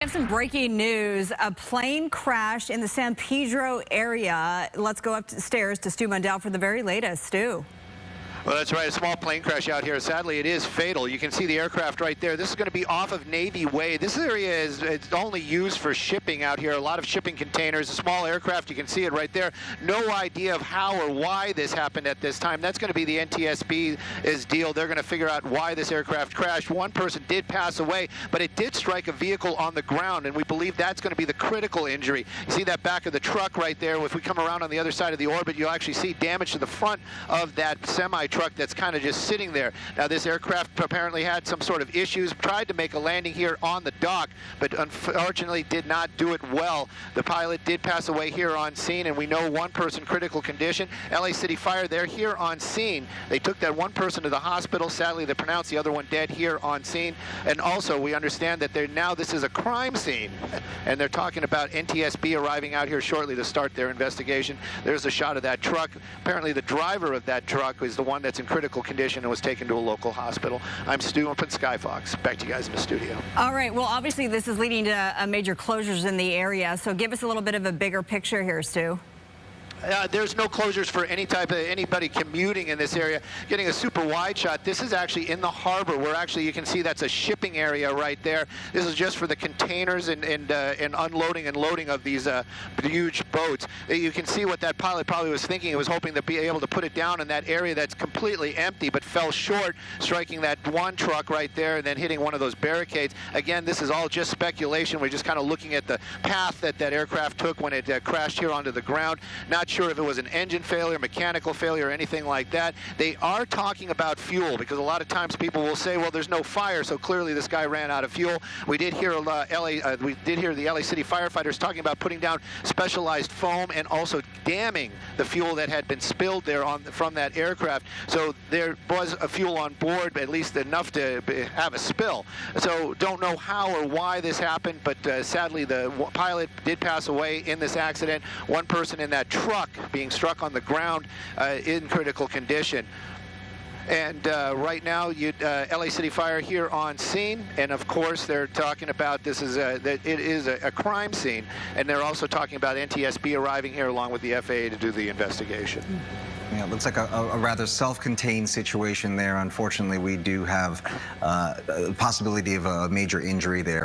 We have some breaking news. A plane crashed in the San Pedro area. Let's go upstairs to Stu Mundell for the very latest. Stu. Well, that's right. A small plane crash out here. Sadly, it is fatal. You can see the aircraft right there. This is going to be off of Navy Way. This area is it's only used for shipping out here. A lot of shipping containers. A small aircraft. You can see it right there. No idea of how or why this happened at this time. That's going to be the NTSB's deal. They're going to figure out why this aircraft crashed. One person did pass away, but it did strike a vehicle on the ground, and we believe that's going to be the critical injury. You see that back of the truck right there. If we come around on the other side of the orbit, you'll actually see damage to the front of that semi-truck that's kind of just sitting there. Now, this aircraft apparently had some sort of issues, tried to make a landing here on the dock, but unfortunately did not do it well. The pilot did pass away here on scene, and we know one person critical condition. LA City Fire, they're here on scene. They took that one person to the hospital. Sadly, they pronounced the other one dead here on scene. And also, we understand that now this is a crime scene, and they're talking about NTSB arriving out here shortly to start their investigation. There's a shot of that truck. Apparently, the driver of that truck is the one that's in critical condition and was taken to a local hospital. I'm Stu up at Skyfox. Back to you guys in the studio. All right. Well, obviously, this is leading to major closures in the area. So give us a little bit of a bigger picture here, Stu. There's no closures for anybody commuting in this area. Getting a super wide shot. This is actually in the harbor, where actually you can see that's a shipping area right there. This is just for the containers and unloading and loading of these huge boats. You can see what that pilot probably was thinking. He was hoping to be able to put it down in that area that's completely empty, but fell short, striking that one truck right there and then hitting one of those barricades. Again, this is all just speculation. We're just kind of looking at the path that aircraft took when it crashed here onto the ground. Not sure if it was an engine failure, mechanical failure, or anything like that. They are talking about fuel, because a lot of times people will say, well, there's no fire, so clearly this guy ran out of fuel. We did hear the LA City firefighters talking about putting down specialized foam and also damming the fuel that had been spilled there from that aircraft. So there was a fuel on board, at least enough to have a spill. So don't know how or why this happened, but sadly the pilot did pass away in this accident. One person in that truck being struck on the ground in critical condition. And right now, LA City Fire here on scene, and of course they're talking about this is that it is a crime scene, and they're also talking about NTSB arriving here along with the FAA to do the investigation. Yeah, it looks like a rather self-contained situation there. Unfortunately, we do have a possibility of a major injury there.